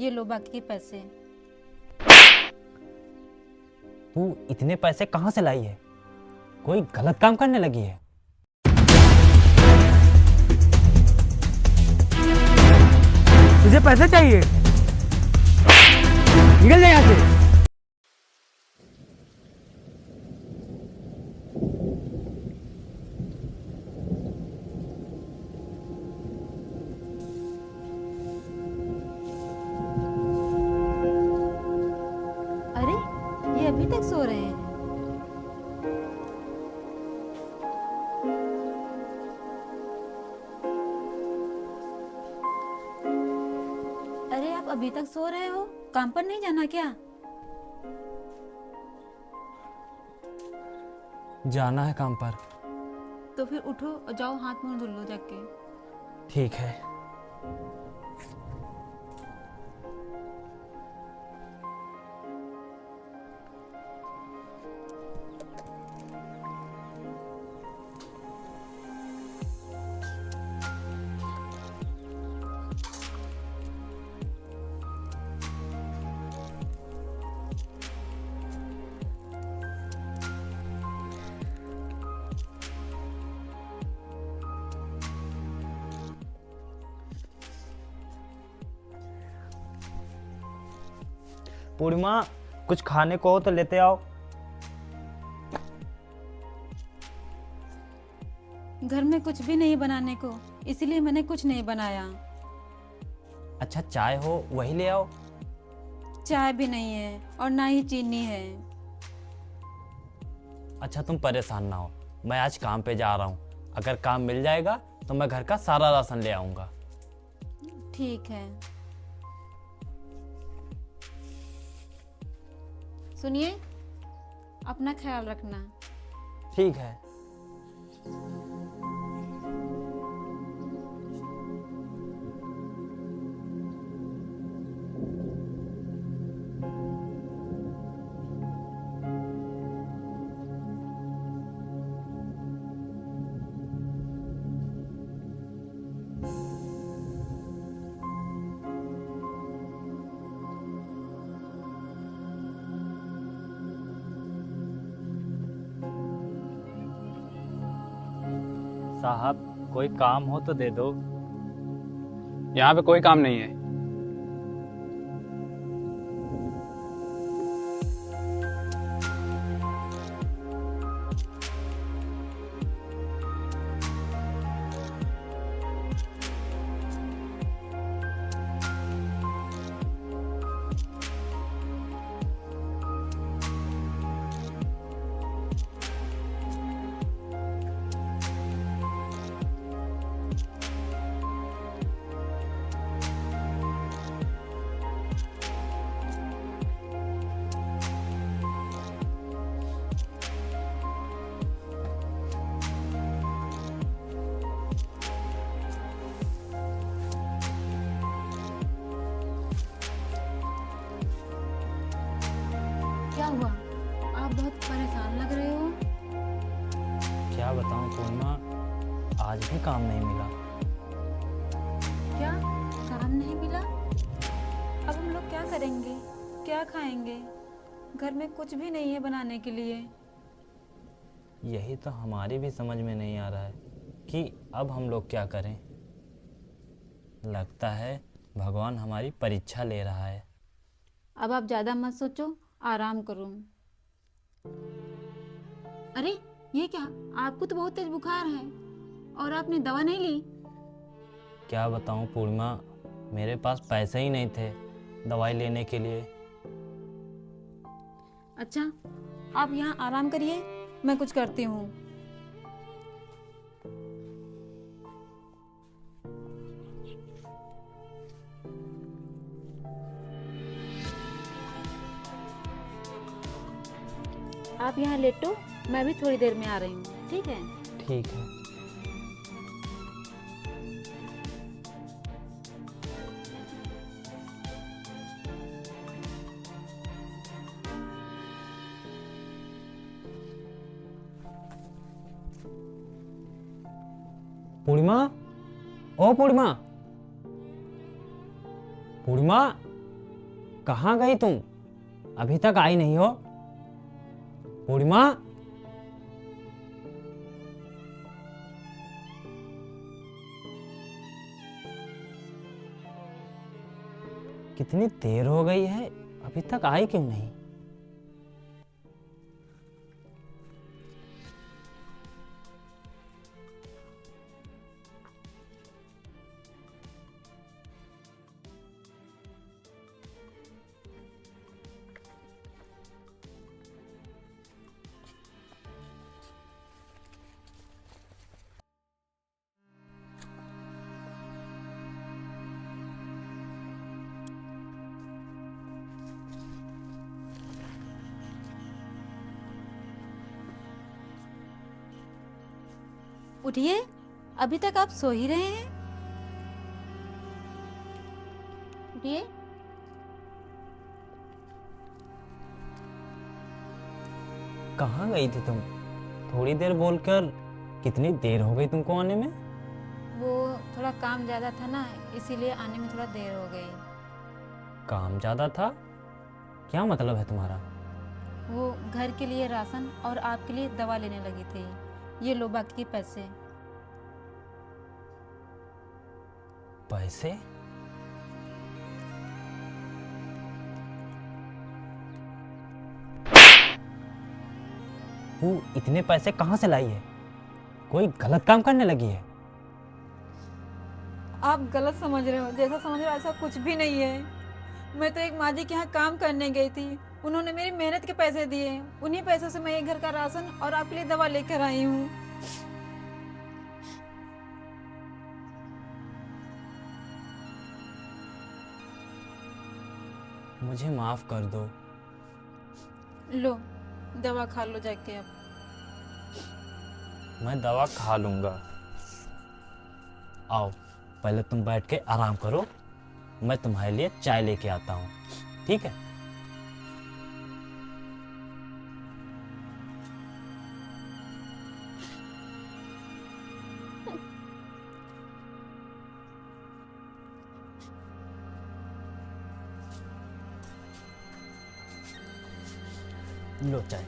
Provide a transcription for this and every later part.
ये लो बाकी के पैसे। तू इतने पैसे कहाँ से लाई है? कोई गलत काम करने लगी है? तुझे पैसे चाहिए? निकल जा यहाँ से। अरे ये अभी तक सो रहे हैं। अरे आप अभी तक सो रहे हो, काम पर नहीं जाना क्या? जाना है काम पर। तो फिर उठो और जाओ हाथ मुंह धुल लो जाके। ठीक है। पूर्णिमा, कुछ खाने को हो तो लेते आओ। घर में कुछ भी नहीं बनाने को, इसलिए मैंने कुछ नहीं बनाया। अच्छा, चाय हो वही ले आओ। चाय भी नहीं है और ना ही चीनी है। अच्छा, तुम परेशान ना हो, मैं आज काम पे जा रहा हूँ। अगर काम मिल जाएगा तो मैं घर का सारा राशन ले आऊँगा। ठीक है। सुनिए, अपना ख्याल रखना। ठीक है। साहब, कोई काम हो तो दे दो। यहाँ पे कोई काम नहीं है। क्या हुआ? आप बहुत परेशान लग रहे हो। क्या बताऊँ पूर्णिमा, आज भी काम नहीं मिला। क्या काम नहीं मिला? अब हम लोग क्या करेंगे, क्या खाएंगे? घर में कुछ भी नहीं है बनाने के लिए। यही तो हमारी भी समझ में नहीं आ रहा है कि अब हम लोग क्या करें। लगता है भगवान हमारी परीक्षा ले रहा है। अब आप ज़्यादा मत सोचो, आराम करो। अरे ये क्या, आपको तो बहुत तेज बुखार है और आपने दवा नहीं ली? क्या बताऊँ पूर्णिमा, मेरे पास पैसे ही नहीं थे दवाई लेने के लिए। अच्छा, आप यहाँ आराम करिए, मैं कुछ करती हूँ। आप यहाँ लेटो, मैं भी थोड़ी देर में आ रही हूँ। ठीक है? ठीक है। पूर्णिमा, ओ पूर्णिमा, पूर्णिमा, कहाँ गई तुम? अभी तक आई नहीं हो? पूर्णिमा, कितनी देर हो गई है, अभी तक आई क्यों नहीं? उठिए, अभी तक आप सो ही रहे हैं। उठिए। कहाँ गई थी तुम? थोड़ी देर बोलकर कितनी देर हो गई तुमको आने में? वो थोड़ा काम ज़्यादा था ना, इसीलिए आने में थोड़ा देर हो गई। काम ज्यादा था? क्या मतलब है तुम्हारा? वो घर के लिए राशन और आपके लिए दवा लेने लगी थी। ये लो बाकी के पैसे। पैसे? तू इतने पैसे कहाँ से लाई है? कोई गलत काम करने लगी है? आप गलत समझ रहे हो, जैसा समझ रहे हो ऐसा कुछ भी नहीं है। मैं तो एक माँ जी के यहाँ काम करने गई थी, उन्होंने मेरी मेहनत के पैसे दिए, उन्हीं पैसों से मैं ये घर का राशन और आपके लिए दवा लेकर आई हूँ। मुझे माफ कर दो। लो दवा खा लो जाके अब। मैं दवा खा लूंगा। आओ, पहले तुम बैठ के आराम करो, मैं तुम्हारे लिए चाय लेके आता हूँ, ठीक है? लो चाय।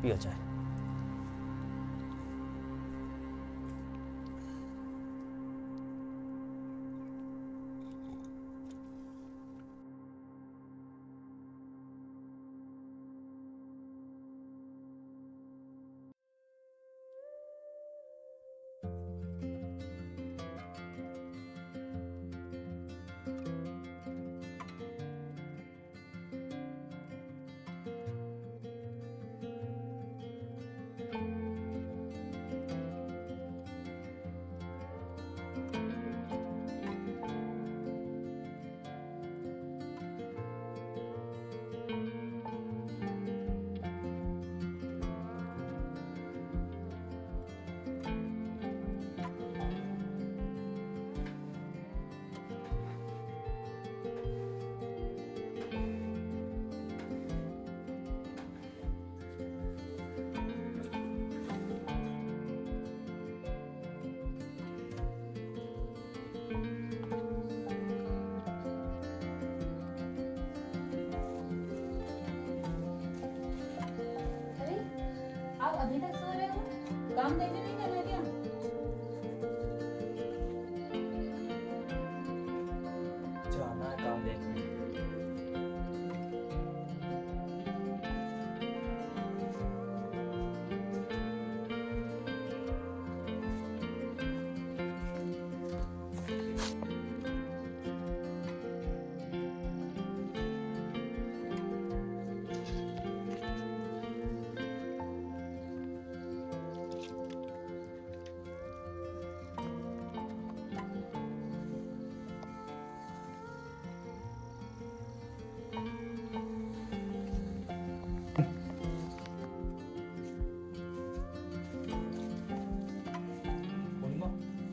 पियो चाय। आप अभी तक सो रहे हो? काम देखने नहीं जाना क्या? जाना है काम देखने।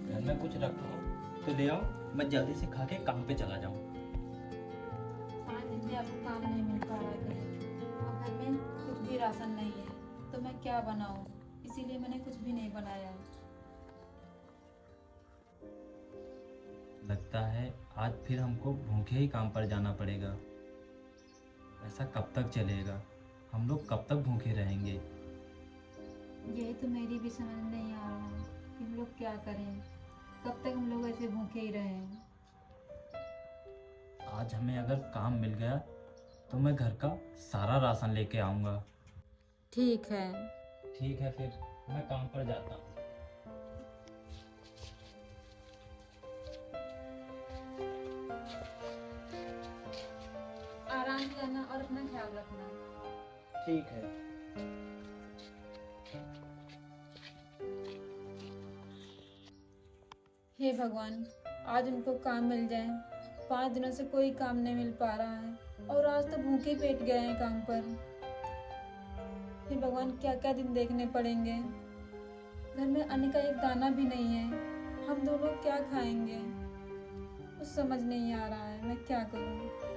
घर में कुछ रखो तो ले आओ, मैं जल्दी से खा के काम पे चला जाऊँ। पाँच दिन से आपको काम नहीं मिल पा रहा है और घर में कुछ भी राशन नहीं है, तो मैं क्या बनाऊँ? इसीलिए मैंने कुछ भी नहीं बनाया। लगता है आज फिर हमको भूखे ही काम पर जाना पड़ेगा। ऐसा कब तक चलेगा? हम लोग कब तक भूखे रहेंगे? यही तो मेरी भी समझ नहीं आ रहा कि हम लोग क्या करें, कब तक हम लोग ऐसे भूखे ही रहें। आज हमें अगर काम मिल गया तो मैं घर का सारा राशन लेके आऊँगा। ठीक है। ठीक है, फिर मैं काम पर जाता हूँ। आराम से जाना और अपना ख्याल रखना। ठीक है। हे भगवान, आज उनको काम मिल जाए। 5 दिनों से कोई काम नहीं मिल पा रहा है और आज तो भूखे पेट गए हैं काम पर। हे भगवान, क्या क्या दिन देखने पड़ेंगे। घर में अन्न का एक दाना भी नहीं है, हम दो लोग क्या खाएंगे? कुछ समझ नहीं आ रहा है, मैं क्या करूं।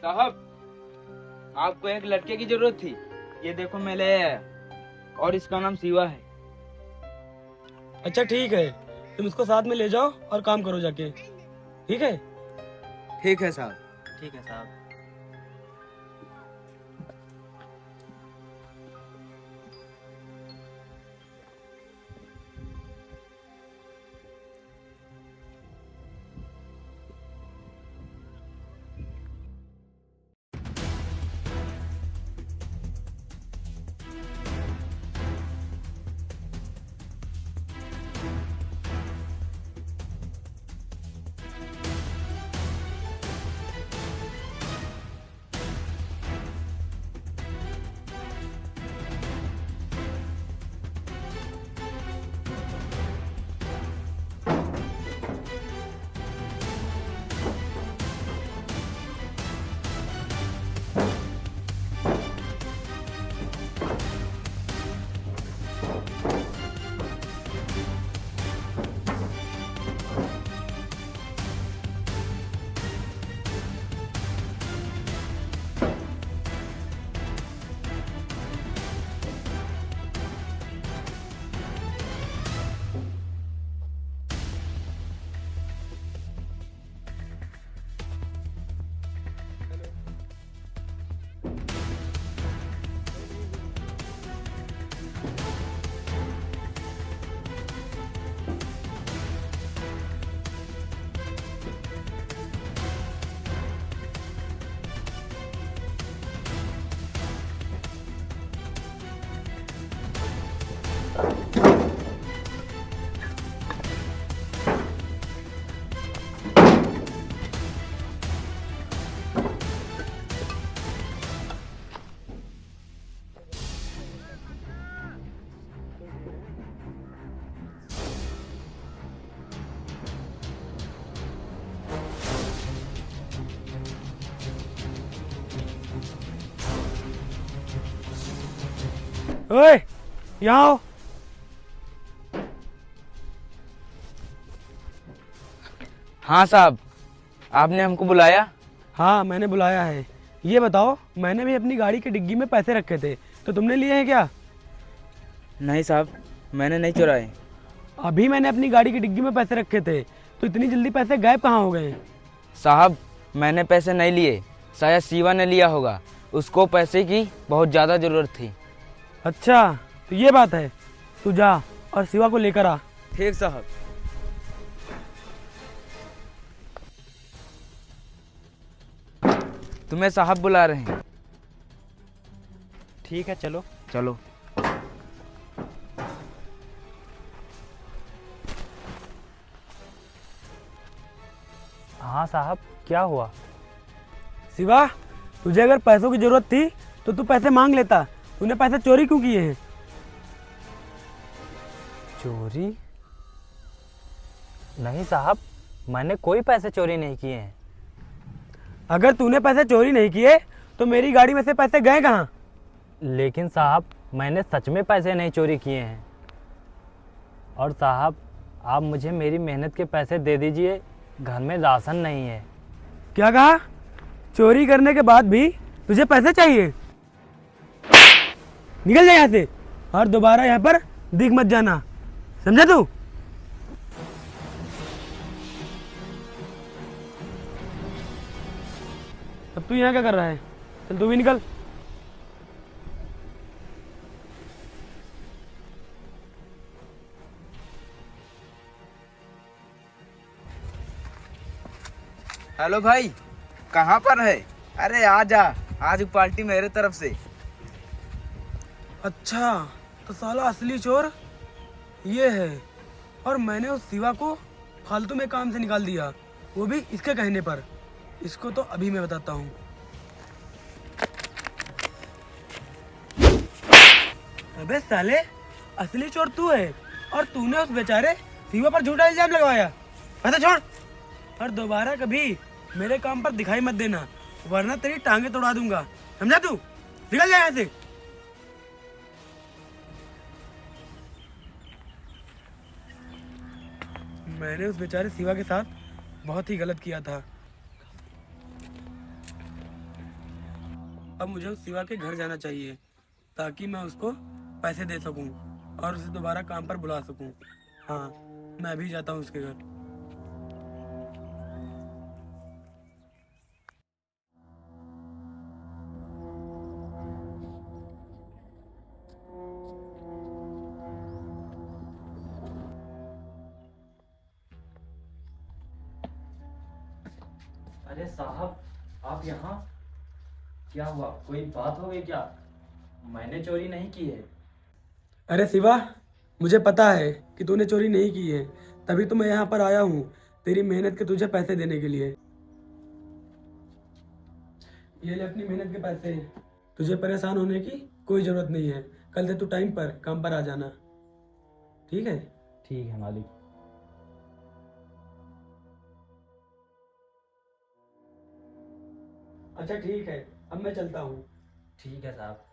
साहब, आपको एक लड़के की जरूरत थी। ये देखो मैं ले आया और इसका नाम शिवा है। अच्छा ठीक है, तुम इसको साथ में ले जाओ और काम करो जाके। ठीक है? ठीक है साहब। ठीक है साहब। ओए, यहाँ आओ। हाँ साहब, आपने हमको बुलाया? हाँ, मैंने बुलाया है। ये बताओ, मैंने भी अपनी गाड़ी की डिग्गी में पैसे रखे थे, तो तुमने लिए हैं क्या? नहीं साहब, मैंने नहीं चुराए। अभी मैंने अपनी गाड़ी की डिग्गी में पैसे रखे थे, तो इतनी जल्दी पैसे गायब कहाँ हो गए? साहब, मैंने पैसे नहीं लिए, शायद शिवा ने लिया होगा। उसको पैसे की बहुत ज़्यादा ज़रूरत थी। अच्छा, तो ये बात है। तू जा और शिवा को लेकर आ। ठीक साहब। तुम्हें साहब बुला रहे हैं। ठीक है, चलो। चलो। हाँ साहब, क्या हुआ? शिवा, तुझे अगर पैसों की जरूरत थी तो तू पैसे मांग लेता। तूने पैसे चोरी क्यों किए हैं? चोरी? नहीं साहब, मैंने कोई पैसे चोरी नहीं किए हैं। अगर तूने पैसे चोरी नहीं किए तो मेरी गाड़ी में से पैसे गए कहाँ? लेकिन साहब, मैंने सच में पैसे नहीं चोरी किए हैं। और साहब, आप मुझे मेरी मेहनत के पैसे दे दीजिए, घर में राशन नहीं है। क्या कहा? चोरी करने के बाद भी तुझे पैसे चाहिए? निकल जा यहाँ से और दोबारा यहाँ पर दिख मत जाना, समझा तू? अब तू यहाँ क्या कर रहा है? चल तू भी निकल। हेलो भाई, कहाँ पर है? अरे आ जा, आज पार्टी मेरे तरफ से। अच्छा, तो साला असली चोर ये है, और मैंने उस शिवा को फालतू में काम से निकाल दिया, वो भी इसके कहने पर। इसको तो अभी मैं बताता हूँ। अबे साले, असली चोर तू है और तूने उस बेचारे शिवा पर झूठा इल्जाम लगवाया। पता छोड़, और दोबारा कभी मेरे काम पर दिखाई मत देना, वरना तेरी टांगे तोड़ा दूंगा, समझा तू? निकल जा यहाँ से। मैंने उस बेचारे शिवा के साथ बहुत ही गलत किया था। अब मुझे उस शिवा के घर जाना चाहिए ताकि मैं उसको पैसे दे सकूं और उसे दोबारा काम पर बुला सकूं। हाँ, मैं अभी जाता हूं उसके घर। अरे साहब, आप यहाँ? क्या हुआ, कोई बात हो गई क्या? मैंने चोरी नहीं की है। अरे शिवा, मुझे पता है कि तूने चोरी नहीं की है, तभी तो मैं यहाँ पर आया हूँ तेरी मेहनत के तुझे पैसे देने के लिए। ये ले अपनी मेहनत के पैसे। तुझे परेशान होने की कोई जरूरत नहीं है। कल से तू टाइम पर काम पर आ जाना, ठीक है? ठीक है मालिक। अच्छा ठीक है, अब मैं चलता हूँ। ठीक है साहब।